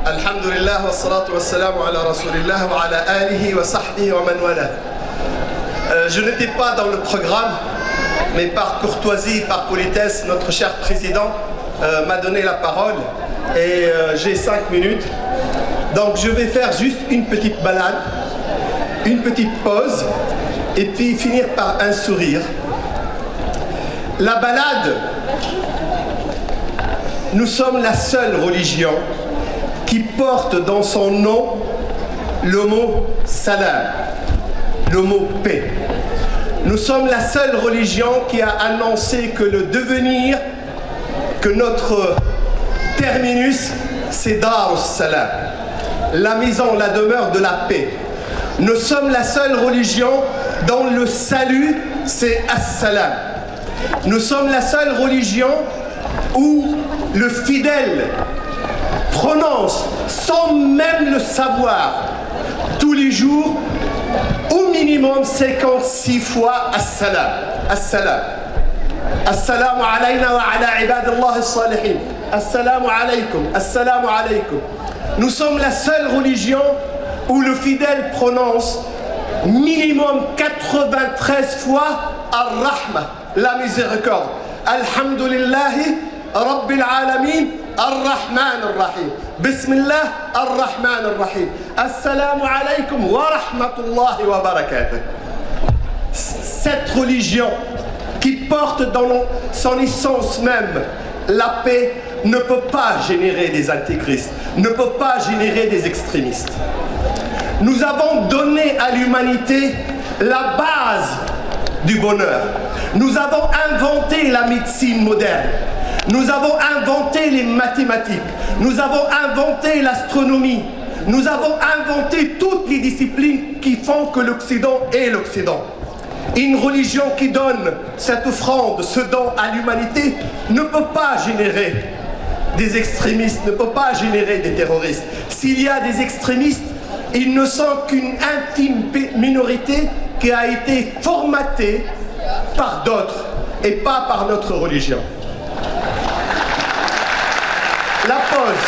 Alhamdulillah wa salatu wa salam ala rasulillah wa ala alihi wa sahbihi wa man wala. Je n'étais pas dans le programme, mais par courtoisie, par politesse, notre cher président m'a donné la parole et j'ai 5 minutes. Donc je vais faire juste une petite balade, une petite pause et puis finir par un sourire. La balade, nous sommes la seule religion qui porte dans son nom le mot salam, le mot paix. Nous sommes la seule religion qui a annoncé que le devenir, que notre terminus, c'est Dar al-Salam, la maison, la demeure de la paix. Nous sommes la seule religion dont le salut, c'est As-Salam. Nous sommes la seule religion où le fidèle prononce, sans même le savoir, tous les jours, au minimum 56 fois As-Salam. As-Salam. Assalamu alayna wa ala ibadillah as-salihin. Assalamu alaykum. Assalamu alaykum. Nous sommes la seule religion où le fidèle prononce minimum 93 fois Ar-Rahma, la miséricorde. Alhamdulillahi Rabbil Alamin Ar-Rahman Ar-Rahim. Bismillah Ar-Rahman Ar-Rahim. Assalamu alaykum wa rahmatullahi wa barakatuh. Cette religion qui porte dans son essence même la paix ne peut pas générer des intégristes, ne peut pas générer des extrémistes. Nous avons donné à l'humanité la base du bonheur. Nous avons inventé la médecine moderne. Nous avons inventé les mathématiques. Nous avons inventé l'astronomie. Nous avons inventé toutes les disciplines qui font que l'Occident est l'Occident. Une religion qui donne cette offrande, ce don à l'humanité, ne peut pas générer des extrémistes, ne peut pas générer des terroristes. S'il y a des extrémistes, ils ne sont qu'une infime minorité qui a été formatée par d'autres et pas par notre religion. La pause.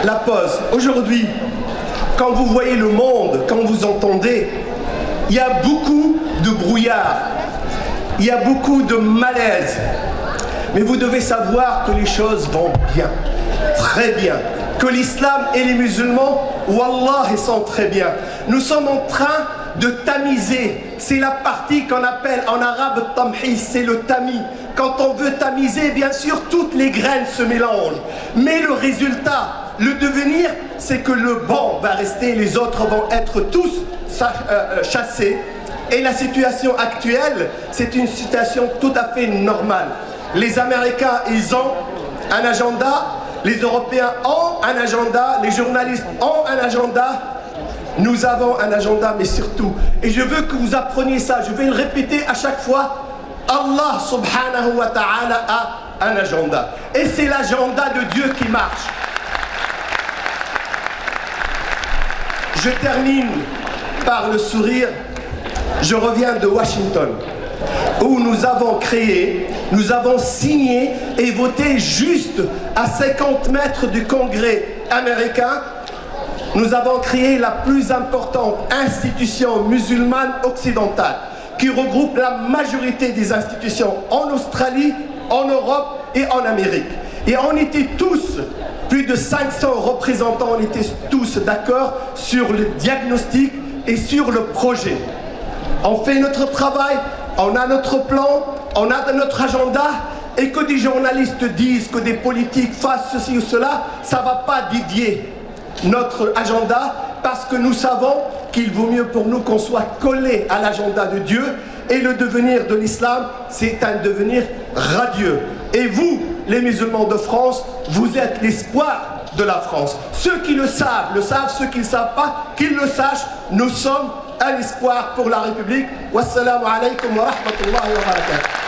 La pause. Aujourd'hui, quand vous voyez le monde, quand vous entendez, il y a beaucoup de brouillard, il y a beaucoup de malaise. Mais vous devez savoir que les choses vont bien, très bien. Que l'islam et les musulmans, wallah, ils sont très bien. Nous sommes en train de tamiser. C'est la partie qu'on appelle en arabe tamhis, c'est le tamis. Quand on veut tamiser, bien sûr, toutes les graines se mélangent. Mais le résultat, le devenir, c'est que le bon va rester, les autres vont être tous chassés. Et la situation actuelle, c'est une situation tout à fait normale. Les Américains, ils ont un agenda, les Européens ont un agenda, les journalistes ont un agenda. Nous avons un agenda, mais surtout, et je veux que vous appreniez ça, je vais le répéter à chaque fois, Allah subhanahu wa ta'ala a un agenda. Et c'est l'agenda de Dieu qui marche. Je termine par le sourire. Je reviens de Washington, où nous avons créé, nous avons signé et voté juste à 50 mètres du Congrès américain. Nous avons créé la plus importante institution musulmane occidentale qui regroupe la majorité des institutions en Australie, en Europe et en Amérique. Et on était tous, plus de 500 représentants, on était tous d'accord sur le diagnostic et sur le projet. On fait notre travail, on a notre plan, on a notre agenda, et que des journalistes disent, que des politiques fassent ceci ou cela, ça ne va pas dévier notre agenda, parce que nous savons qu'il vaut mieux pour nous qu'on soit collés à l'agenda de Dieu, et le devenir de l'islam, c'est un devenir radieux. Et vous, les musulmans de France, vous êtes l'espoir de la France. Ceux qui le savent, ceux qui ne le savent pas, qu'ils le sachent, nous sommes un espoir pour la République. Wassalamu alaikum wa rahmatullahi wa barakatuh.